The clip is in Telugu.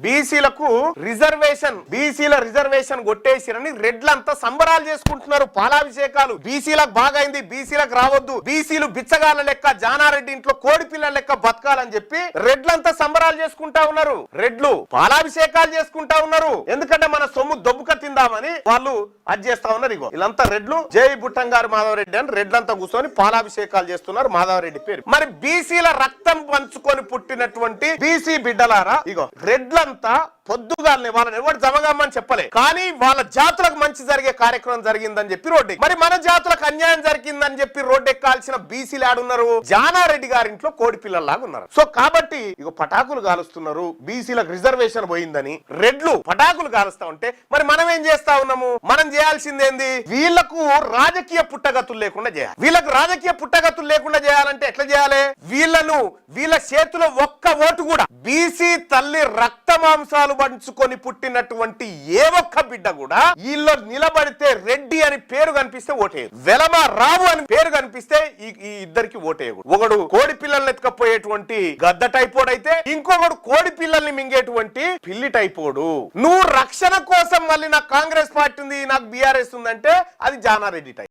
బీసీలకు బీసీల రిజర్వేషన్ కొట్టేసిరని రెడ్లంతా సంబరాలు చేసుకుంటున్నారు, పాలాభిషేకాలు. బీసీలకు బాగైంది, బీసీలకు రావద్దు, బీసీలు బిచ్చగాళ్ళ లెక్క జానారెడ్డి ఇంట్లో కోడి పిల్లల లెక్క బతకాలని చెప్పి రెడ్లంతా సంబరాలు చేసుకుంటా ఉన్నారు. రెడ్లు పాలాభిషేకాలు చేసుకుంటా ఉన్నారు. ఎందుకంటే మన సొమ్ము దొబ్బుక తిందామని వాళ్ళు అది చేస్తా ఉన్నారు. ఇగో వీళ్ళంతా రెడ్లు. జై బుట్టంగారు మాధవరెడ్డి అని రెడ్లంతా కూర్చొని పాలాభిషేకాలు చేస్తున్నారు మాధవరెడ్డి పేరు. మరి బీసీల రక్తం పంచుకొని పుట్టినటువంటి బీసీ బిడ్డలారా, ఇగో రెడ్లంతా పొద్దుగానే వాళ్ళని ఎవరు జమగమ్మని చెప్పలే, కానీ వాళ్ళ జాతులకు మంచి జరిగే కార్యక్రమం జరిగిందని చెప్పి రోడ్డు. మరి మన జాతులకు అన్యాయం జరిగిందని చెప్పి రోడ్డు ఎక్కాల్సిన బీసీలు ఆడున్నారు, జానారెడ్డి గారింట్లో కోడి పిల్లల్లాగా ఉన్నారు. సో కాబట్టి ఇక పటాకులు కాలుస్తున్నారు, బీసీలకు రిజర్వేషన్ పోయిందని రెడ్లు పటాకులు కాలుస్తా ఉంటే మరి మనం ఏం చేస్తా ఉన్నాము? మనం చేయాల్సిందేంది? వీళ్లకు రాజకీయ పుట్టగతులు లేకుండా చేయాలి. వీళ్ళకు రాజకీయ పుట్టగతులు లేకుండా చేయాలంటే ఎట్లా చేయాలి? వీళ్ళ చేతిలో ఒక్క ఓటు కూడా బీసీ తల్లి రక్త మాంసాలు పంచుకొని పుట్టినటువంటి ఏ ఒక్క బిడ్డ కూడా వీళ్ళు నిలబడితే రెడ్డి అని పేరు కనిపిస్తే ఓటేయదు, వెలమ రావు అని పేరు కనిపిస్తే ఈ ఇద్దరికి ఓటేయకూడదు. ఒకడు కోడి పిల్లల్ని ఎత్తుకపోయేటువంటి గద్ద టైపోడ్ అయితే ఇంకొకడు కోడి పిల్లల్ని మింగేటువంటి పిల్లి టైపోడు. నువ్వు రక్షణ కోసం మళ్ళీ నాకు కాంగ్రెస్ పార్టీ ఉంది, నాకు బీఆర్ఎస్ ఉందంటే అది జానారెడ్డి టైప్.